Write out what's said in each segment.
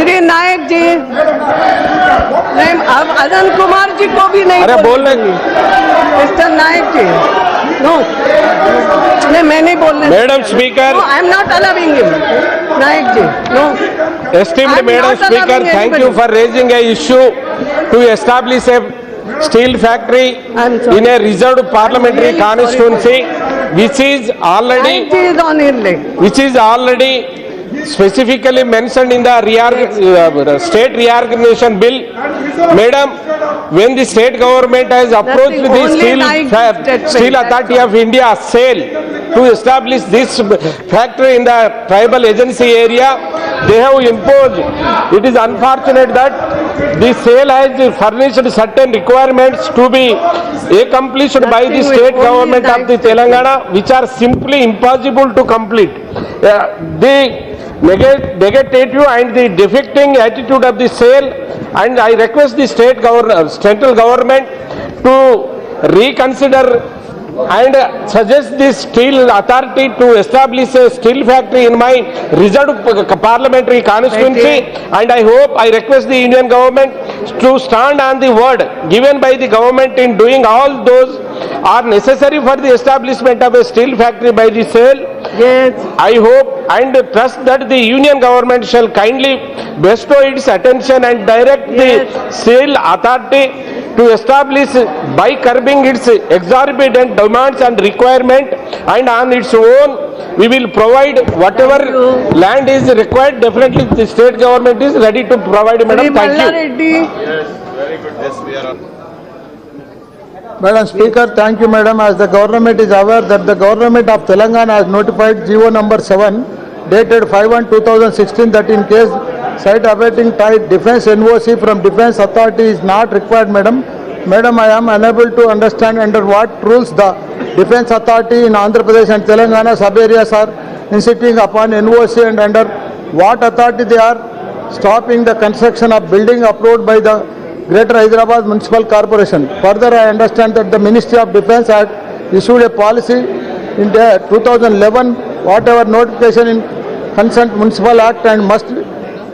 श्री नायक जी, नहीं अब अनंत कुमार जी को भी नहीं, अरे बोलने मिस्टर नायक जी, नो, नहीं मैं नहीं बोलने, madam speaker, I am not allowing him, Nayak ji, no. esteemed Madam Speaker, thank you for raising a issue to establish a steel factory in a reserved parliamentary constituency, which is already specifically mentioned in the state reorganization bill. Madam, when the state government has approached the Steel Authority of India, SAIL, to establish this factory in the tribal agency area, they have imposed. It is unfortunate that the SAIL has furnished certain requirements to be accomplished by the state government of the Telangana, which are simply impossible to complete. The negative and the defecting attitude of the SAIL, and I request the central government to reconsider and suggest the steel authority to establish a steel factory in my reserved parliamentary constituency, and I request the Indian government to stand on the word given by the government in doing all those are necessary for the establishment of a steel factory by the SAIL. Yes. I hope and trust that the Union government shall kindly bestow its attention and direct the SAIL authority to establish by curbing its exorbitant demands and requirement, and on its own we will provide whatever land is required. Definitely the state government is ready to provide. Madam, thank you. Yes, very good. Yes, we are on. Madam Speaker, thank you, Madam. As the government is aware that the government of Telangana has notified GO number 7 dated 5/1/2016 that in case site awaiting type defense NOC from defense authority is not required. Madam, I am unable to understand under what rules the defense authority in Andhra Pradesh and Telangana sub areas are insisting upon NOC, and under what authority they are stopping the construction of building approved by the Greater Hyderabad Municipal Corporation. Further, I understand that the Ministry of Defence had issued a policy in the 2011 whatever notification in Consent Municipal Act and must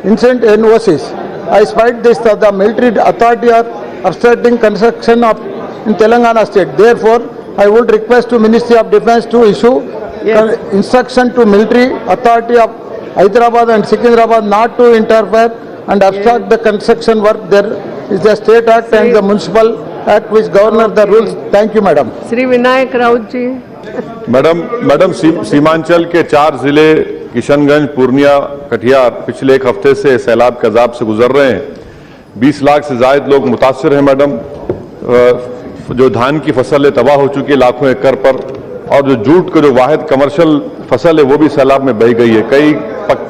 insert NOCs. I spite this that the military authority are obstructing construction of in Telangana state. Therefore, I would request to Ministry of Defence to issue instruction to military authority of Hyderabad and Secunderabad not to interfere and obstruct the construction work. There is the state act and the municipal act which govern the rules. Thank you, Madam. Shri Vinayak Raut ji. Madam Seemanchal के 4 जिले किशनगंज, पूर्णिया, कटिहार पिछले एक हफ्ते से सैलाब के अजाब से गुजर रहे हैं। 20 लाख से ज्यादा लोग मुतासर हैं। मैडम, जो धान की फसल है तबाह हो चुकी है लाखों एकड़ पर, और जो जूट का जो वाहिद कमर्शियल फसल है वो भी सैलाब में बह गई है। कई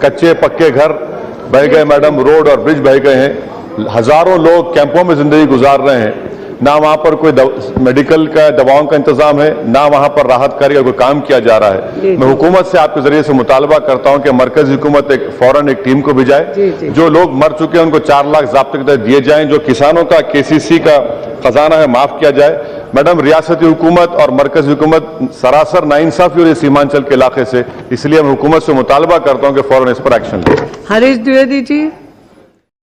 कच्चे पक्के घर बह गए मैडम, रोड और ब्रिज बह गए हैं। हजारों लोग कैंपों में जिंदगी गुजार रहे हैं। ना वहां पर कोई मेडिकल का दवाओं का इंतजाम है, ना वहां पर राहत कार्य का कोई काम किया जा रहा है। मैं हुकूमत से आपके जरिए से मुतालबा करता हूं कि मरकजी हुकूमत फौरन एक टीम को भिजाए। जो लोग मर चुके हैं उनको 4 लाख ज़ब्ते के तहत दिए जाएं। जो किसानों का KCC का खजाना है माफ किया जाए। मैडम, रियासती हुकूमत और मरकजी हुकूमत सरासर नाइंसाफी हो रही है सीमांचल के इलाके से, इसलिए मैं हुकूमत से मुतालबा करता हूं कि फौरन इस पर एक्शन ले। हरीश द्विवेदी जी।